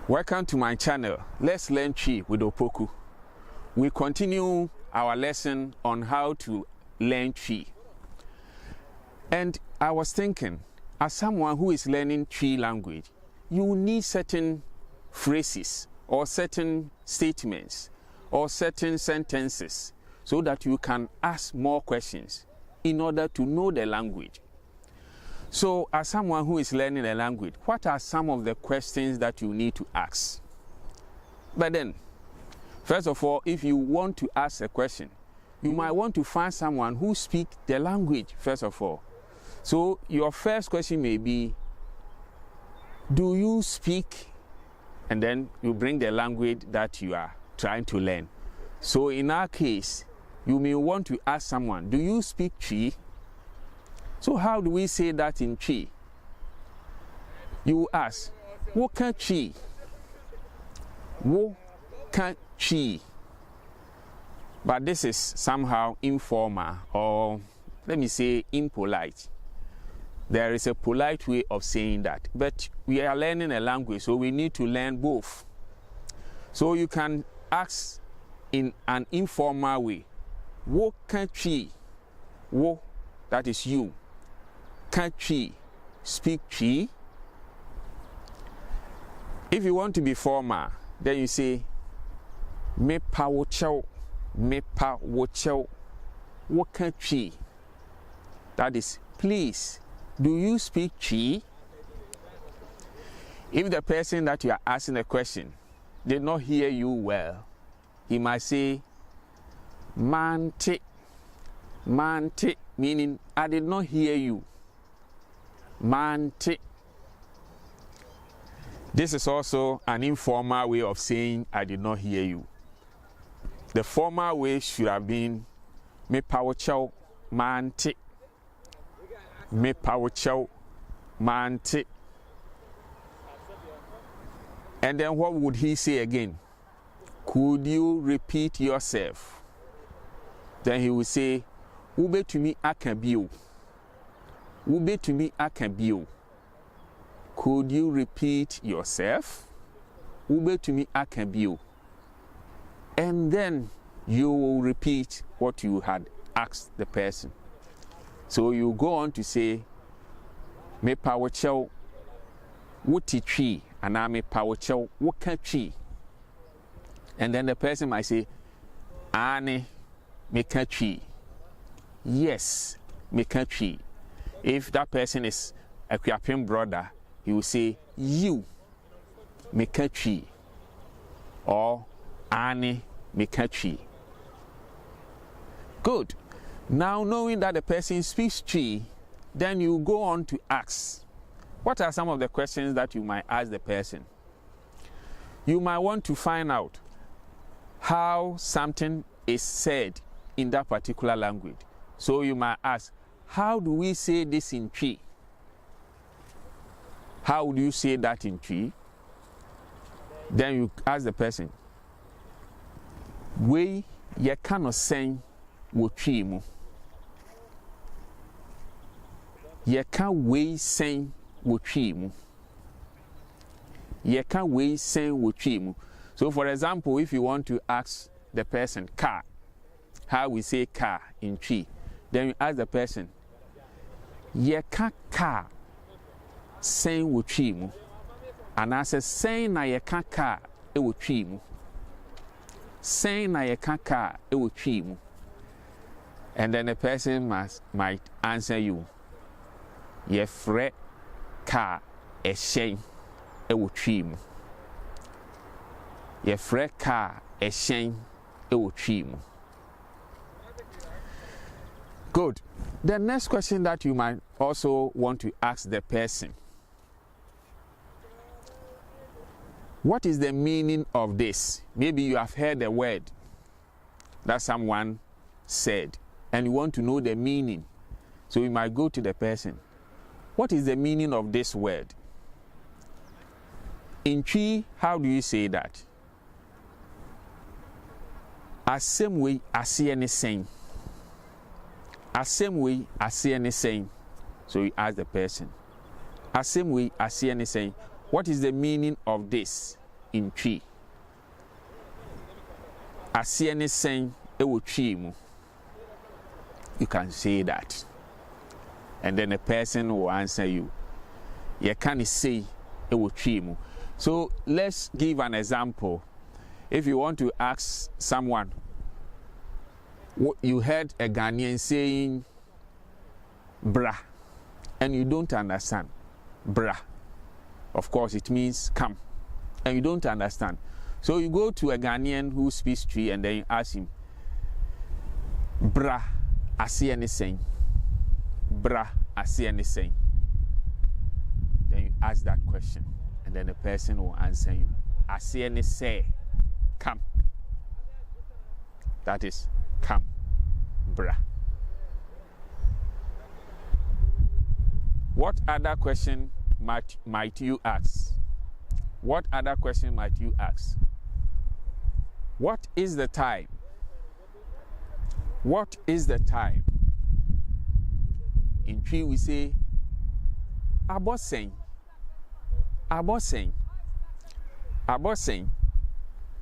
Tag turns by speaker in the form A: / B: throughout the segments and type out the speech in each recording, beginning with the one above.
A: Welcome to my channel. Let's learn Twi with Opoku. We continue our lesson on how to learn Twi. And I was thinking, as someone who is learning Twi language, you need certain phrases or certain statements or certain sentences so that you can ask more questions in order to know the language. So, as someone who is learning a language, what are some of the questions that you need to ask? But then, first of all, if you want to ask a question, you might want to find someone who speaks the language, first of all. So, your first question may be, do you speak? And then you bring the language that you are trying to learn. So, in our case, you may want to ask someone, do you speak Twi? So how do we say that in Twi? You ask, Woka Twi? Woka Twi? But this is somehow informal, or let me say impolite. There is a polite way of saying that, but we are learning a language, so we need to learn both. So you can ask in an informal way, Woka Twi? Wo, that is you. Ka Twi, speak Twi. If you want to be formal, then you say Mepa kyɛw, Mepa kyɛw, Woka Twi. That is, please, do you speak Twi? If the person that you are asking a question did not hear you well, he might say Mante, Mante, meaning I did not hear you. Mante. This is also an informal way of saying I did not hear you. The formal way should have been Mepa kyɛw, Mante. Mepa kyɛw, Mante. And then what would he say again? Could you repeat yourself? Then he would say, Ube to me aka bio. Ube to me aka bio. Could you repeat yourself? Ube to me aka bio. And then you will repeat what you had asked the person. So you go on to say, Mepa kyɛw, Wote Twi, and I Mepa kyɛw, Woka Twi. And then the person might say, Ane, Meka Twi. Yes, Meka Twi. If that person is a Kwiapem brother, he will say, you, Meka Twi. Or, Ane, Meka Twi. Good. Now, knowing that the person speaks Twi, then you go on to ask. What are some of the questions that you might ask the person? You might want to find out how something is said in that particular language. So you might ask, how do we say this in Twi? How would you say that in Twi? Then you ask the person, we yɛka no sɛn wɔ Twi mu? Yɛka wei sɛn wɔ Twi mu? Yɛka wei sɛn wɔ Twi mu? So for example, if you want to ask the person car, how we say car in Twi, then you ask the person, Yɛka car sɛn wɔ Twi mu? And I say, sɛn na yɛka car wɔ Twi mu? Sɛn na yɛka car wɔ Twi mu? And then the person might answer you, yɛfrɛ car ɛhyɛn wɔ Twi mu. Yɛfrɛ car ɛhyɛn wɔ Twi mu. Good. The next question that you might also want to ask the person, what is the meaning of this? Maybe you have heard a word that someone said and you want to know the meaning. So you might go to the person, what is the meaning of this word? In Twi, how do you say that? Asɛm wei aseɛ ne sɛn? Asɛm wei aseɛ ne sɛn? So you ask the person, Asɛm wei aseɛ ne sɛn? What is the meaning of this? in Twi. Aseɛ ne sɛn ɛwɔ Twi mu. You can say that. And then a person will answer you. Yɛka ne sei ɛwɔ Twi mu. So let's give an example. If you want to ask someone, you heard a Ghanaian saying bra, and you don't understand bra. Of course, it means come, and you don't understand. So you go to a Ghanaian who speaks Twi and then you ask him, bra, aseɛ ne sɛn? Bra, aseɛ ne sɛn? Then you ask that question, and then the person will answer you, aseɛ ne sɛ, come. That is come, bra. What other question might you ask? What other question might you ask? What is the time? What is the time? In Twi we say abosɛn, abosɛn, abosɛn,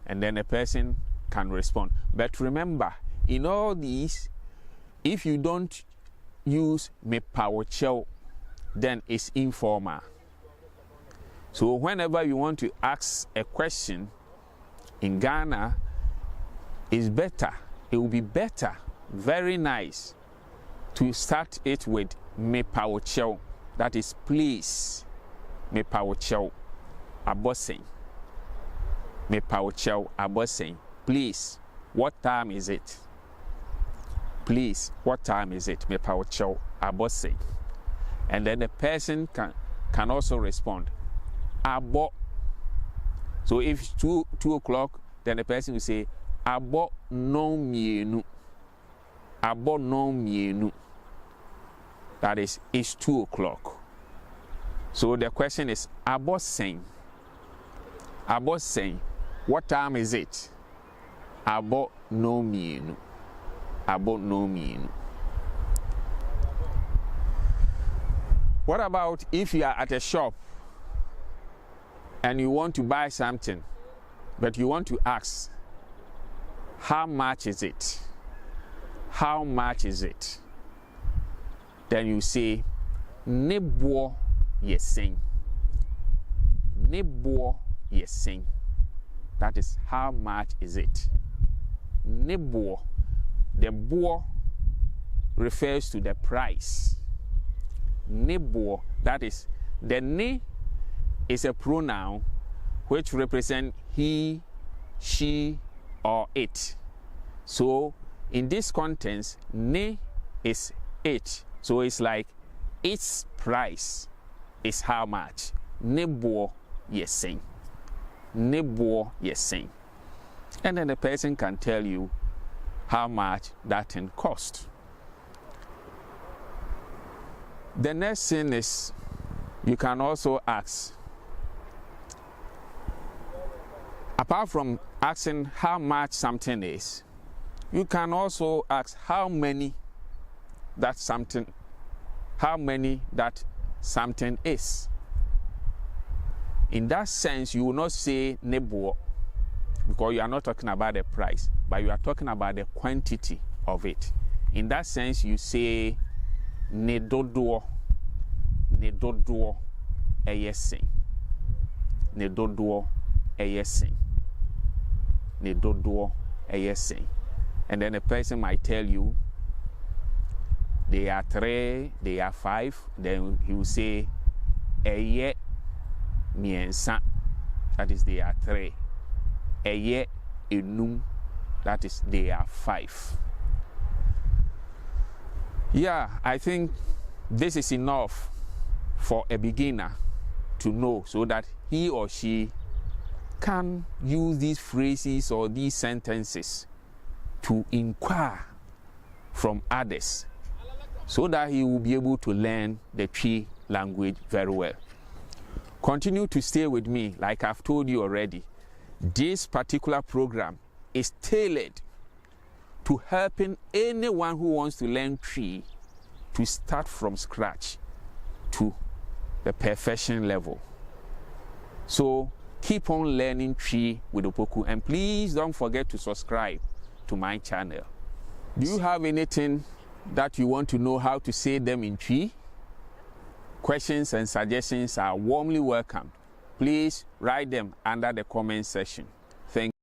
A: and then a person can respond. But remember, in all these, if you don't use Mepa kyɛw, then it's informal. So whenever you want to ask a question in Ghana, it's better, it will be better, very nice, to start it with Mepa kyɛw. That is please, Mepa kyɛw, abosɛn. Mepa kyɛw, abosɛn. Please, what time is it? Please, what time is it? Mepa kyɛw, abosɛn. And then the person can also respond, abo. So if it's 2 o'clock, then the person will say, abo no mienu. Abo no mienu. That is, it's 2 o'clock. So the question is, abosɛn. Abosɛn. What time is it? Abo no mienu. Abo no mienu. What about if you are at a shop and you want to buy something, but you want to ask, how much is it? How much is it? Then you say, ne boɔ yɛ sɛn. Ne boɔ yɛ sɛn. That is, how much is it? Ne boɔ. The boɔ refers to the price. Ne boɔ, that is, the ne is a pronoun which represents he, she, or it. So in this context, ne is it. So it's like its price is how much. Ne boɔ yɛ sɛn. Ne boɔ yɛ sɛn. And then the person can tell you how much that thing cost. The next thing is, you can also ask, apart from asking how much something is, you can also ask how many that something is. In that sense, you will not say ne boɔ, because you are not talking about the price, but you are talking about the quantity of it. In that sense, you say ne dodoɔ. Ne dodoɔ ɛyɛ sɛn. Ne dodoɔ ɛyɛ sɛn. Ne dodoɔ ɛyɛ sɛn. And then a person might tell you, they are 3, they are 5. Then he will say, ɛyɛ mmiɛnsa. That is, they are 3. Ɛyɛ enum. That is, they are 5. Yeah, I think this is enough for a beginner to know, so that he or she can use these phrases or these sentences to inquire from others, so that he will be able to learn the Twi language very well. Continue to stay with me. Like I've told you already, this particular program is tailored to helping anyone who wants to learn Twi to start from scratch to the perfection level. So keep on learning Twi with Opoku, and please don't forget to subscribe to my channel. Do you have anything that you want to know how to say them in Twi? Questions and suggestions are warmly welcomed. Please write them under the comment section. Thank you.